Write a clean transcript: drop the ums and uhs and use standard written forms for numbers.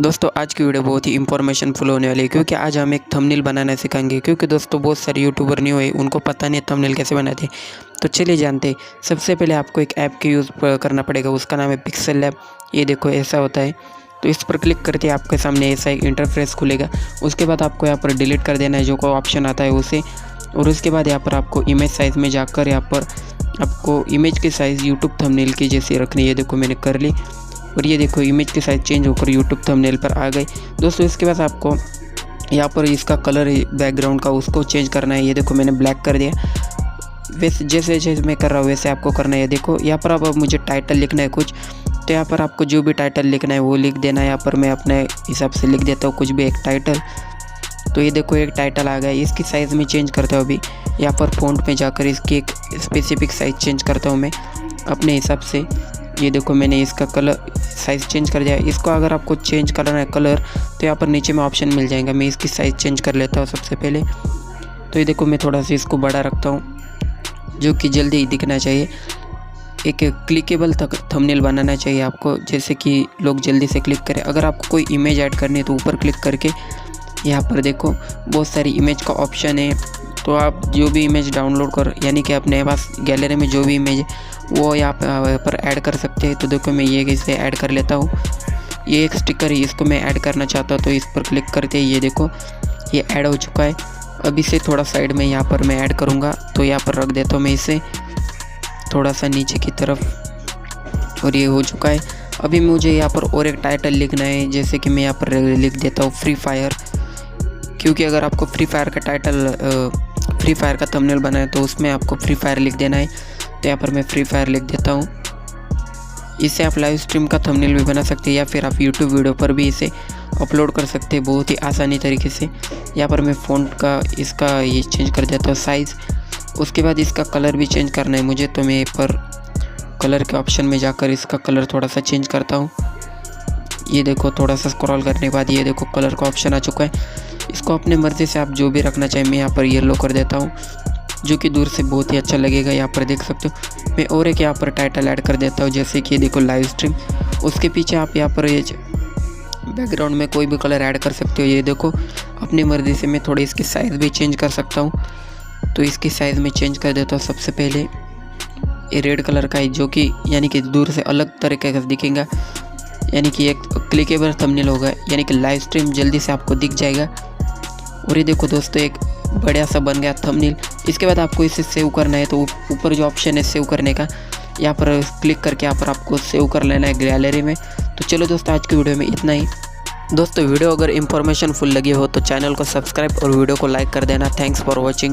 दोस्तों आज की वीडियो बहुत ही इंफॉर्मेशनफुल होने वाली है क्योंकि आज हम एक थंबनेल बनाना सिखाएंगे। क्योंकि दोस्तों बहुत सारे यूट्यूबर नहीं हुए, उनको पता नहीं थंबनेल कैसे बनाते। तो चलिए जानते हैं। सबसे पहले आपको एक ऐप के यूज़ करना पड़ेगा, उसका नाम है पिक्सेल लैब। ये देखो ऐसा होता है। तो इस पर क्लिक करते ही आपके सामने ऐसा एक इंटरफेस खुलेगा। उसके बाद आपको यहाँ पर डिलीट कर देना है जो को ऑप्शन आता है उसे। और उसके बाद यहाँ पर आपको इमेज साइज़ में जाकर यहाँ पर आपको इमेज की साइज़ यूट्यूब थंबनेल की जैसी रखनी है। ये देखो मैंने कर ली और ये देखो इमेज की साइज़ चेंज होकर यूट्यूब थंबनेल पर आ गई। दोस्तों इसके बाद आपको यहाँ पर इसका कलर बैकग्राउंड का उसको चेंज करना है। ये देखो मैंने ब्लैक कर दिया। वैसे जैसे जैसे मैं कर रहा हूँ वैसे आपको करना है। देखो यहाँ पर अब मुझे टाइटल लिखना है कुछ, तो यहाँ पर आपको जो भी टाइटल लिखना है वो लिख देना है। यहाँ पर मैं अपने हिसाब से लिख देता हूँ कुछ भी एक टाइटल। तो ये देखो एक टाइटल आ गया। इसकी साइज़ में चेंज करता हूँ। अभी यहाँ पर फ़ॉन्ट में जाकर इसकी एक स्पेसिफिक साइज़ चेंज करता हूँ मैं अपने हिसाब से। ये देखो मैंने इसका कलर साइज़ चेंज कर दिया। इसको अगर आपको चेंज करना है कलर तो यहाँ पर नीचे में ऑप्शन मिल जाएगा। मैं इसकी साइज़ चेंज कर लेता हूँ सबसे पहले। तो ये देखो मैं थोड़ा सा इसको बड़ा रखता हूँ जो कि जल्दी ही दिखना चाहिए। एक क्लिकेबल तक थंबनेल बनाना चाहिए आपको, जैसे कि लोग जल्दी से क्लिक करें। अगर आपको कोई इमेज ऐड करनी है तो ऊपर क्लिक करके यहाँ पर देखो बहुत सारी इमेज का ऑप्शन है। तो आप जो भी इमेज डाउनलोड कर यानी कि अपने पास गैलरी में जो भी इमेज है वो यहाँ पर ऐड कर सकते हैं। तो देखो मैं ये इसे ऐड कर लेता हूँ। ये एक स्टिकर है, इसको मैं ऐड करना चाहता हूँ। तो इस पर क्लिक करते ही ये देखो ये ऐड हो चुका है। अब इसे थोड़ा साइड में यहाँ पर मैं ऐड करूँगा। तो यहाँ पर रख देता हूँ मैं इसे थोड़ा सा नीचे की तरफ और ये हो चुका है। अभी मुझे यहाँ पर और एक टाइटल लिखना है, जैसे कि मैं यहाँ पर लिख देता हूँ फ्री फायर। क्योंकि अगर आपको फ्री फायर का टाइटल फ्री फायर का थंबनेल बनाना है तो उसमें आपको फ्री फायर लिख देना है। तो यहाँ पर मैं फ्री फायर लिख देता हूँ। इससे आप लाइव स्ट्रीम का थंबनेल भी बना सकते हैं या फिर आप यूट्यूब वीडियो पर भी इसे अपलोड कर सकते हैं बहुत ही आसानी तरीके से। यहाँ पर मैं फ़ॉन्ट का इसका ये चेंज कर देता हूँ साइज़। उसके बाद इसका कलर भी चेंज करना है मुझे। तो मैं पर कलर के ऑप्शन में जाकर इसका कलर थोड़ा सा चेंज करता हूँ। ये देखो थोड़ा सा स्क्रॉल करने के बाद ये देखो कलर का ऑप्शन आ चुका है। इसको अपने मर्ज़ी से आप जो भी रखना चाहें। मैं यहाँ पर येलो कर देता हूँ जो कि दूर से बहुत ही अच्छा लगेगा। यहाँ पर देख सकते हो। मैं और एक यहाँ पर टाइटल ऐड कर देता हूँ, जैसे कि देखो लाइव स्ट्रीम। उसके पीछे आप यहाँ पर ये बैकग्राउंड में कोई भी कलर ऐड कर सकते हो। ये देखो अपनी मर्ज़ी से मैं थोड़ी इसकी साइज़ भी चेंज कर सकता हूँ। तो इसकी साइज़ में चेंज कर देता हूँ। सबसे पहले ये रेड कलर का है जो कि यानी कि दूर से अलग तरीके का दिखेगा, यानी कि एक क्लिकेबल थंबनेल होगा, यानी कि लाइव स्ट्रीम जल्दी से आपको दिख जाएगा। और ये देखो दोस्तों एक बढ़िया सा बन गया थंबनेल। इसके बाद आपको इसे सेव करना है। तो ऊपर जो ऑप्शन है सेव करने का, यहाँ पर क्लिक करके यहाँ पर आपको सेव कर लेना है गैलरी में। तो चलो दोस्तों आज की वीडियो में इतना ही। दोस्तों वीडियो अगर इंफॉर्मेशनफुल लगी हो तो चैनल को सब्सक्राइब और वीडियो को लाइक कर देना। Thanks for watching.